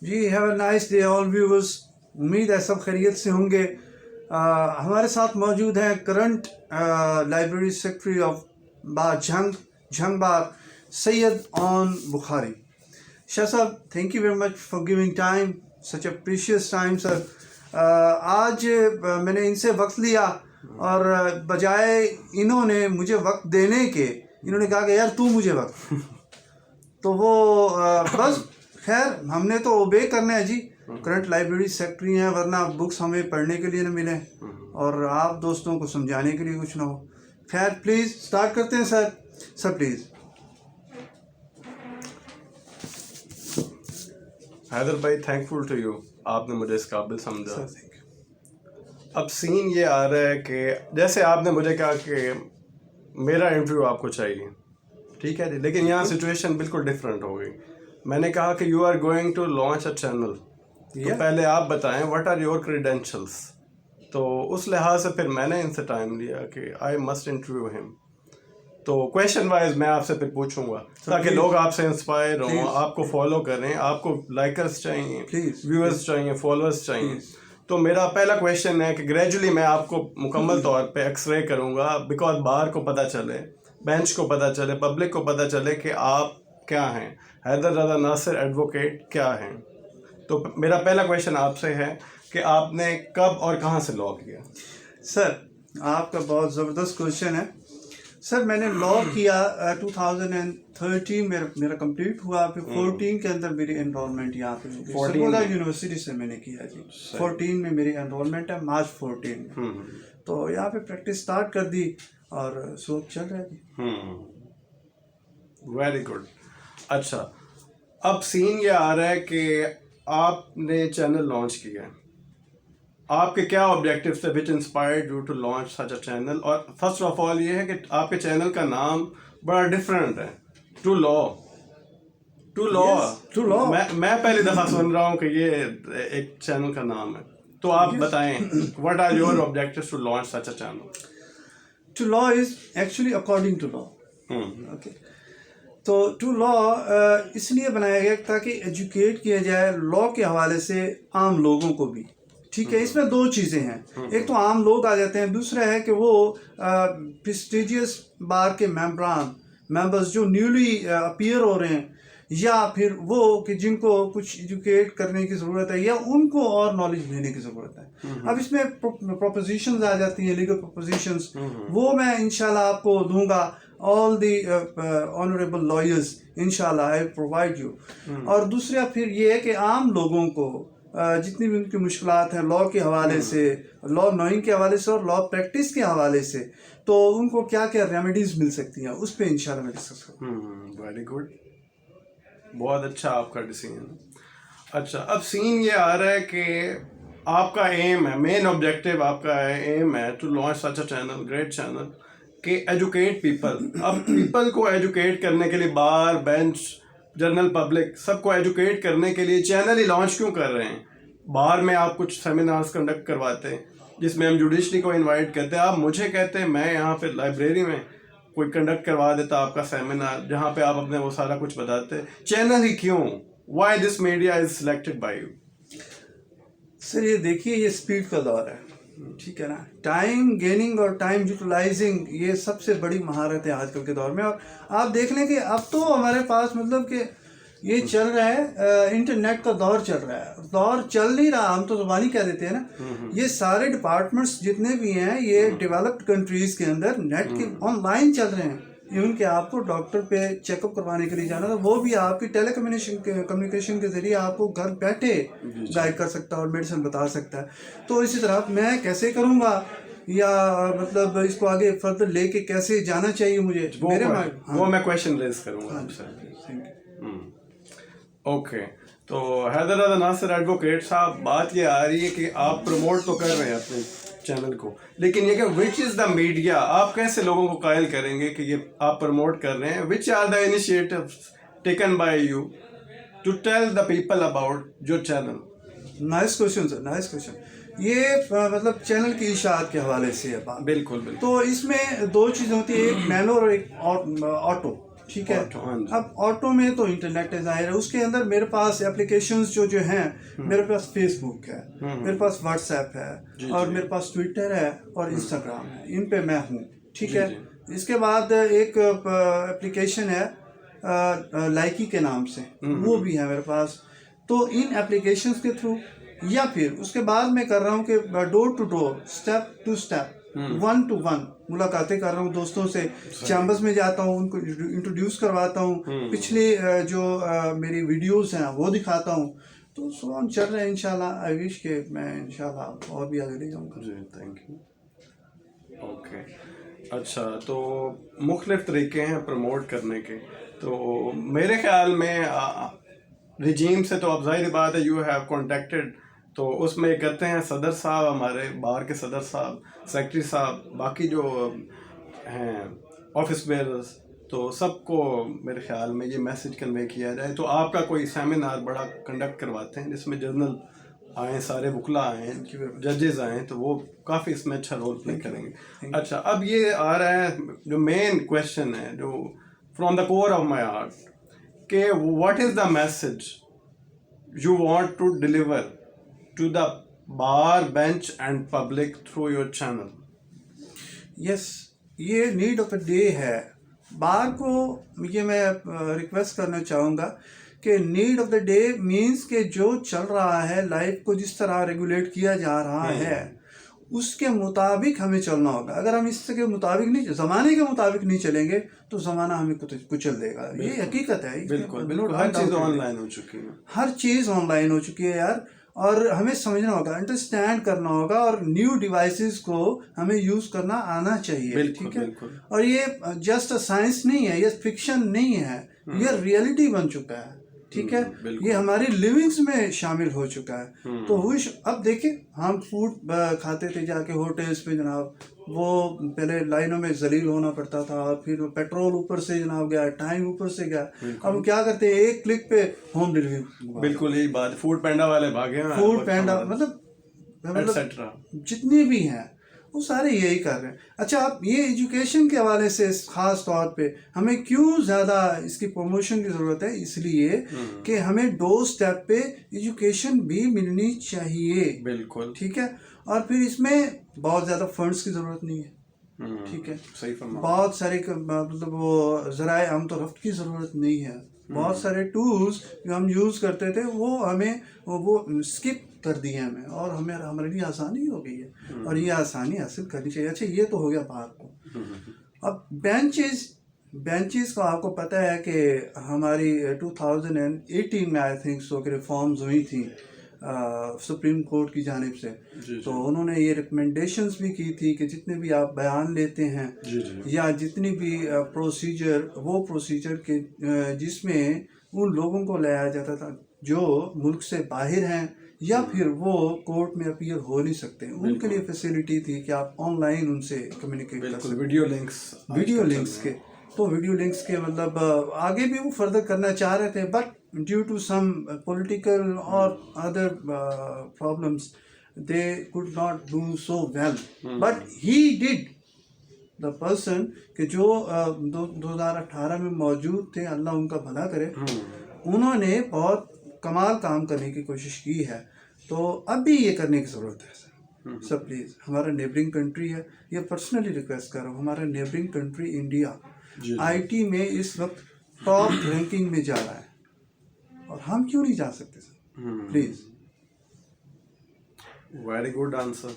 Ji have a nice day all viewers. उम्मीद है सब खैरियत से होंगे। हमारे साथ मौजूद हैं करंट लाइब्रेरी सेक्रेटरी ऑफ झंगबार सैयद ऑन बुखारी। शाह साहब, thank you very much for giving time, such a precious time sir. आज मैंने इनसे वक्त लिया और बजाय इन्होंने मुझे वक्त देने के इन्होंने कहा कि यार तू मुझे वक्त तो वो बस खैर हमने तो ओबे करना है जी। करंट लाइब्रेरी सेक्रेटरी हैं, वरना बुक्स हमें पढ़ने के लिए न मिले और आप दोस्तों को समझाने के लिए कुछ ना हो। खैर प्लीज़ स्टार्ट करते हैं सर। Sir please. हैदर भाई, थैंकफुल टू यू, आपने मुझे इस काबिल समझा। Sir thank you. अब सीन ये आ रहा है कि जैसे आपने मुझे कहा कि मेरा इंटरव्यू आपको चाहिए, ठीक है जी, लेकिन यहाँ सिचुएशन बिल्कुल डिफरेंट हो गई। मैंने कहा कि you are going to launch a channel, तो पहले आप बताएं व्हाट आर योर क्रेडेंशियल्स। तो उस लिहाज से फिर मैंने इनसे टाइम लिया कि आई मस्ट इंटरव्यू हिम। तो क्वेश्चन वाइज मैं आपसे फिर पूछूंगा ताकि लोग आपसे इंस्पायर हों, आपको फॉलो करें। आपको लाइकर्स चाहिए, व्यूअर्स चाहिए, फॉलोअर्स चाहिए। तो मेरा पहला क्वेश्चन है कि ग्रेजुअली मैं आपको मुकम्मल तौर पे एक्सरे करूंगा, बिकॉज बाहर को पता चले, बेंच को पता चले, पब्लिक को पता चले कि आप क्या हैं, हैदर रज़ा नासिर एडवोकेट क्या हैं। तो मेरा पहला क्वेश्चन आपसे है कि आपने कब और कहाँ से लॉ किया? सर आपका बहुत ज़बरदस्त क्वेश्चन है। सर मैंने लॉ किया 2013 मेरा कंप्लीट हुआ, फिर 14 के अंदर मेरी एनरोलमेंट यहाँ पे हो गई। सरगोदा यूनिवर्सिटी से मैंने किया जी। 14 में मेरी एनरोलमेंट है, मार्च 14 में। तो यहाँ पे प्रैक्टिस स्टार्ट कर दी और सुबह चल रहा है जी। Very good. अच्छा, अब सीन ये आ रहा है कि आपने चैनल लॉन्च किया है, आपके क्या ऑब्जेक्टिव थे which inspired you to launch such a channel? और फर्स्ट ऑफ ऑल ये है कि आपके चैनल का नाम बड़ा डिफरेंट है, टू लॉ। मैं पहली दफ़ा सुन रहा हूँ कि ये एक चैनल का नाम है। तो आप बताएं what are your objectives to launch such a channel? To law is actually according to law. Okay, तो टू लॉ इसलिए बनाया गया ताकि एजुकेट किया जाए लॉ के हवाले से आम लोगों को भी। ठीक है, इसमें दो चीज़ें हैं, एक तो आम लोग आ जाते हैं, दूसरा है कि वो प्रेस्टिजियस बार के मेंबर्स जो न्यूली अपीयर हो रहे हैं, या फिर वो कि जिनको कुछ एजुकेट करने की ज़रूरत है या उनको और नॉलेज लेने की ज़रूरत है। अब इसमें प्रोपोजिशंस आ जाती हैं, लीगल प्रोपोजिशंस, वो मैं इंशाल्लाह आपको दूंगा। ऑल द ऑनरेबल लॉयर्स इंशाल्लाह आई प्रोवाइड यू। और दूसरा फिर ये है कि आम लोगों को जितनी भी उनकी मुश्किलात हैं लॉ के हवाले से, लॉ नोइंग के हवाले से और लॉ प्रैक्टिस के हवाले से, तो उनको क्या क्या रेमेडीज मिल सकती हैं, उस पर इंशाल्लाह मैं डिस्कस करूँगा। वेरी गुड, बहुत अच्छा आपका डिसीजन। अच्छा, अब सीन ये आ रहा है कि आपका एम है, मेन ऑब्जेक्टिव आपका एम है to launch such a channel, great channel, कि एजुकेट पीपल। अब पीपल को एजुकेट करने के लिए बार, बेंच, जनरल पब्लिक, सबको एजुकेट करने के लिए चैनल ही लॉन्च क्यों कर रहे हैं? बाहर में आप कुछ सेमिनार्स कंडक्ट करवाते हैं जिसमें हम जुडिशरी को इनवाइट करते हैं, आप मुझे कहते हैं मैं यहाँ पे लाइब्रेरी में कोई कंडक्ट करवा देता आपका सेमिनार जहाँ पे आप अपने वो सारा कुछ बताते। चैनल ही क्यों? Why this media is selected by you? Sir ये देखिए, ये स्पीड का दौर है, ठीक है ना। टाइम गेनिंग और टाइम यूटिलाइजिंग ये सबसे बड़ी महारत है आजकल के दौर में। और आप देख लें कि अब तो हमारे पास मतलब कि ये चल रहा है, इंटरनेट का दौर चल रहा है। दौर चल नहीं रहा, हम तो ज़ुबानी कह देते हैं ना। ये सारे डिपार्टमेंट्स जितने भी हैं ये डेवलप्ड कंट्रीज़ के अंदर नेट के ऑनलाइन चल रहे हैं। इवन कि आपको डॉक्टर पे चेकअप करवाने के लिए जाना था, वो भी आपकी कम्युनिकेशन के ज़रिए आपको घर बैठे गाइड कर सकता है और मेडिसिन बता सकता है। तो इसी तरह मैं कैसे करूँगा या मतलब इसको आगे फर्दर लेके कैसे जाना चाहिए मुझे, वो मैं क्वेश्चन रेज करूँगा आपसे। ओके, तो हैदर रज़ा नासिर एडवोकेट साहब, बात ये आ रही है कि आप प्रमोट तो कर रहे हैं अपने चैनल को, लेकिन ये कि विच इज़ द मीडिया, आप कैसे लोगों को कायल करेंगे कि ये आप प्रमोट कर रहे हैं? Which are the initiatives taken by you to tell the people about your channel? Nice question sir, nice question. ये मतलब चैनल की इशाअत के हवाले से है बात। बिल्कुल। तो इसमें दो चीज़ें होती है, एक मैनुअल और एक ऑटो। ٹھیک ہے. ہاں جی. اب آٹو میں تو انٹرنیٹ ہے ظاہر ہے, اس کے اندر میرے پاس اپلیکیشنز جو ہیں, میرے پاس فیس بک ہے, میرے پاس واٹس ایپ ہے, اور میرے پاس ٹویٹر ہے اور انسٹاگرام ہے, ان پہ میں ہوں. ٹھیک ہے. اس کے بعد ایک اپلیکیشن ہے لائکی کے نام سے, وہ بھی ہے میرے پاس. تو ان اپلیکیشنز کے تھرو, یا پھر اس کے بعد میں کر رہا ہوں کہ door to door, step to step, 1 to 1 ملاقاتیں کر رہا ہوں دوستوں سے, چیمبرز میں جاتا ہوں, ان کو انٹروڈیوس کرواتا ہوں, پچھلی جو میری ویڈیوز ہیں وہ دکھاتا ہوں. تو سو چل رہا ہے انشاءاللہ. آئی وش کہ میں انشاءاللہ اور بھی آگے لے جاؤں گا. جی تھینک یو. اوکے, اچھا, تو مختلف طریقے ہیں پروموٹ کرنے کے. تو میرے خیال میں رجیم سے تو اب ظاہر بات ہے یو ہیو کانٹیکٹڈ, تو اس میں کرتے ہیں صدر صاحب, ہمارے بار کے صدر صاحب, سیکٹری صاحب, باقی جو ہیں آفس بیئرز, تو سب کو میرے خیال میں یہ میسج کنوے کیا جائے. تو آپ کا کوئی سیمینار بڑا کنڈکٹ کرواتے ہیں جس میں جرنل آئیں, سارے وکلا آئیں, ججز آئیں, تو وہ کافی اس میں اچھا رول پلے کریں گے. اچھا, اب یہ آ رہا ہے جو مین کویشچن ہے, جو from the core of my heart, کہ what is the message you want to deliver to the bar bench and public through your channel. Yes, یہ نیڈ آف اے ڈے ہے. بار کو یہ میں ریکویسٹ کرنا چاہوں گا کہ need of the day means کہ جو چل رہا ہے لائف کو جس طرح ریگولیٹ کیا جا رہا ہے اس کے مطابق ہمیں چلنا ہوگا. اگر ہم اس کے مطابق نہیں, زمانے کے مطابق نہیں چلیں گے تو زمانہ ہمیں کچل دے گا. یہ حقیقت ہے. بالکل بالکل, ہر چیز آن لائن ہو چکی ہے, ہر چیز آن لائن ہو چکی ہے یار. اور ہمیں سمجھنا ہوگا, انڈرسٹینڈ کرنا ہوگا, اور نیو ڈیوائسز کو ہمیں یوز کرنا آنا چاہیے. ٹھیک ہے. اور یہ جسٹ سائنس نہیں ہے, یہ فکشن نہیں ہے, یہ ریئلٹی بن چکا ہے. ٹھیک ہے, یہ ہماری لیونگز میں شامل ہو چکا ہے. تو اب دیکھیں, ہم فوڈ کھاتے تھے جا کے ہوٹلس پہ جناب, وہ پہلے لائنوں میں ذلیل ہونا پڑتا تھا, اور پھر پیٹرول اوپر سے جناب گیا, ٹائم اوپر سے گیا. اب ہم کیا کرتے ہیں, ایک کلک پہ ہوم ڈلیوری. بالکل یہی بات, فوڈ پینڈا والے بھاگے ہیں, فوڈ پینڈا مطلب جتنے بھی ہیں وہ سارے یہی کر رہے ہیں. اچھا, اب یہ ایجوکیشن کے حوالے سے خاص طور پہ ہمیں کیوں زیادہ اس کی پروموشن کی ضرورت ہے؟ اس لیے کہ ہمیں ڈور اسٹیپ پہ ایجوکیشن بھی ملنی چاہیے. بالکل ٹھیک ہے. اور پھر اس میں بہت زیادہ فنڈس کی ضرورت نہیں ہے. ٹھیک ہے, صحیح فرما, بہت سارے مطلب وہ ذرائع آمد و رفت کی ضرورت نہیں ہے. بہت سارے ٹولز جو ہم یوز کرتے تھے وہ ہمیں وہ اسکپ کر دیے ہمیں, اور ہمارے لیے آسانی ہو گئی ہے, اور یہ آسانی حاصل کرنی چاہیے. اچھا, یہ تو ہو گیا باہر کو. اب بینچز کا آپ کو پتہ ہے کہ ہماری 2018 میں آئی تھنک سو کہ ریفارمز ہوئی تھیں سپریم کورٹ کی جانب سے. تو انہوں نے یہ ریکمنڈیشنز بھی کی تھی کہ جتنے بھی آپ بیان لیتے ہیں یا جتنی بھی پروسیجر, وہ پروسیجر کے جس میں ان لوگوں کو لایا جاتا تھا جو ملک سے باہر ہیں یا پھر وہ کورٹ میں اپیئر ہو نہیں سکتے, ان کے لیے فیسلٹی تھی کہ آپ آن لائن ان سے کمیونیکیٹ کر سکتے. ویڈیو لنکس کے, تو ویڈیو لنکس کے مطلب آگے بھی وہ فردر کرنا چاہ رہے تھے, but due to some political اور other problems they could not do so well. But he did, the person کہ جو 2018 میں موجود تھے, اللہ ان کا بھلا کرے, انہوں نے بہت کمال کام کرنے کی کوشش کی ہے. تو اب بھی یہ کرنے کی ضرورت ہے سر. پلیز, ہمارا نیبرنگ کنٹری ہے, یہ پرسنلی ریکویسٹ کر رہا ہوں, ہمارا neighbouring country India I T میں اس وقت ٹاپ رینکنگ میں جا رہا ہے, اور ہم کیوں نہیں جا سکتے sir? Please. Very good answer.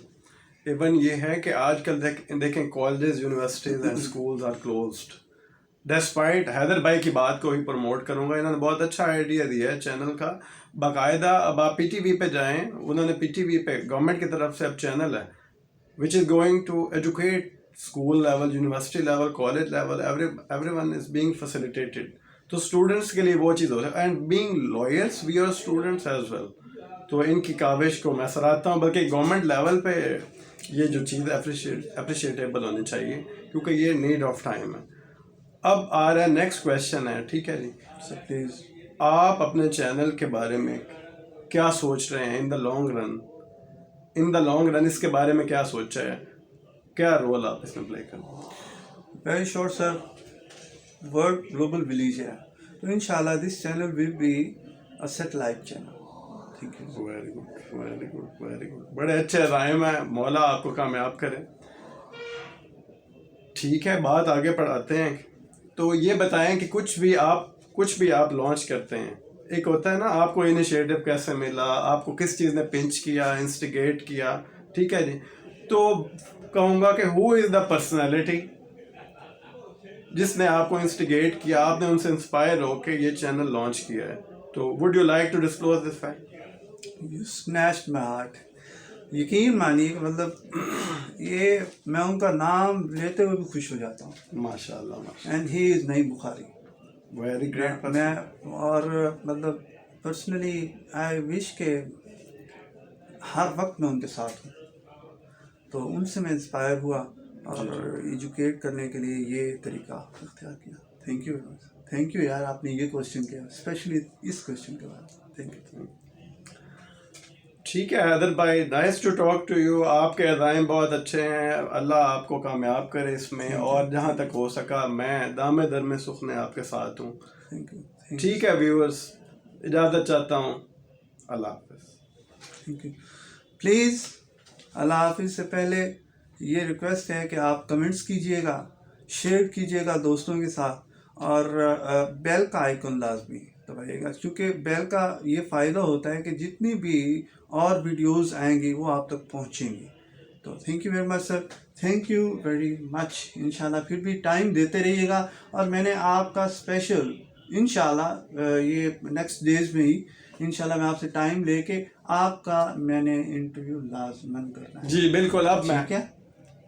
Even یہ ہے کہ آج کل دیکھیں colleges, universities and schools are closed. Despite Haider بھائی کی بات کو ہی پروموٹ کروں گا, انہوں نے بہت اچھا آئیڈیا دیا ہے چینل کا. باقاعدہ اب آپ پی ٹی وی پہ جائیں, انہوں نے پی ٹی وی پہ گورنمنٹ کی طرف سے اب چینل ہے which is going to educate school level, university level, college level, every one is being facilitated. تو اسٹوڈنٹس کے لیے وہ چیز ہو جائے, and being lawyers we are students as well. تو ان کی کاوش کو میں سراہتا ہوں, بلکہ گورنمنٹ لیول پہ یہ جو چیز اپریشیٹیبل ہونی چاہیے, کیونکہ یہ نیڈ آف ٹائم ہے. اب آ رہا ہے نیکسٹ کویشچن ہے. ٹھیک ہے جی, پلیز آپ اپنے چینل کے بارے میں کیا سوچ رہے ہیں ان دا لانگ رن اس کے بارے میں کیا سوچا ہے, کیا رول آپ اس میں پلے کریں؟ ویری شارٹ سر, वर्ल्ड ग्लोबल विलेज है, तो इंशाल्लाह this channel will be a satellite channel. Thank you. Very good, very good, very good, बड़े अच्छे राइम है, मौला आपको कामयाब करे। ठीक है, बात आगे बढ़ाते हैं। तो ये बताएं कि कुछ भी आप लॉन्च करते हैं, एक होता है ना, आपको इनिशिएटिव कैसे मिला, आपको किस चीज़ ने पिंच किया, इंस्टिगेट किया, ठीक है जी। तो कहूँगा कि हु इज़ द पर्सनैलिटी जिसने आपको इंस्टिगेट किया, आपने उनसे इंस्पायर होकर ये चैनल लॉन्च किया है, तो would you like to disclose this fact? You snatched my heart. यकीन मानिए कि मतलब ये मैं उनका नाम लेते हुए भी खुश हो जाता हूँ। माशाल्लाह, माशाल्लाह, and he is Naeem Bukhari. Very great. मैं और मतलब पर्सनली आई विश के हर वक्त मैं उनके साथ हूँ, तो उनसे मैं इंस्पायर हुआ और एजुकेट करने के लिए ये तरीका इख्तियार किया। Thank you very much. Thank you यार, आपने ये क्वेश्चन किया, स्पेशली इस क्वेश्चन के बाद। Thank you. ठीक है हैदर भाई, nice to talk to you. आपके अज़ाइम बहुत अच्छे हैं, अल्लाह आपको कामयाब करे इसमें, और जहाँ तक हो सका मैं दामे दर में सुखने आपके साथ हूँ। Thank you. ठीक है व्यूअर्स, इजाज़त चाहता हूँ, अल्लाह हाफ़िज़। Thank you. प्लीज़ अल्लाह हाफिज़ से पहले ये रिक्वेस्ट है कि आप कमेंट्स कीजिएगा, शेयर कीजिएगा दोस्तों के साथ, और बेल का आइकन लाजमी दबाइएगा, क्योंकि बेल का ये फ़ायदा होता है कि जितनी भी और वीडियोस आएंगी वो आप तक पहुंचेंगी। तो thank you very much sir, thank you very much. इंशाल्लाह फिर भी टाइम देते रहिएगा, और मैंने आपका स्पेशल इंशाल्लाह ये नेक्स्ट डेज में ही इंशाल्लाह मैं आपसे टाइम लेके आपका मैंने इंटरव्यू लाजमन करना है। जी बिल्कुल, अब मैं क्या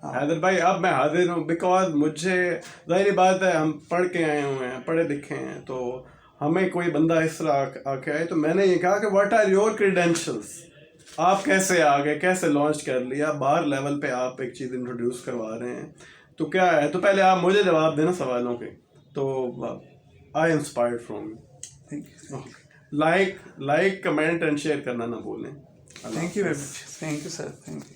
हैदर भाई, अब मैं हाजिर हूँ, बिकॉज मुझे ज़ाहिर बात है, हम पढ़ के आए हुए हैं, पढ़े लिखे हैं, तो हमें कोई बंदा इस तरह आके आए, तो मैंने ये कहा कि व्हाट आर योर क्रीडेंशियल्स, आप कैसे आ गए, कैसे लॉन्च कर लिया, बाहर लेवल पे आप एक चीज़ इंट्रोड्यूस करवा रहे हैं, तो क्या है, तो पहले आप मुझे जवाब देना सवालों के। तो आई inspired from you. Thank you. Like comment and share करना ना भूलें। Thank you very much. Thank you sir, thank you.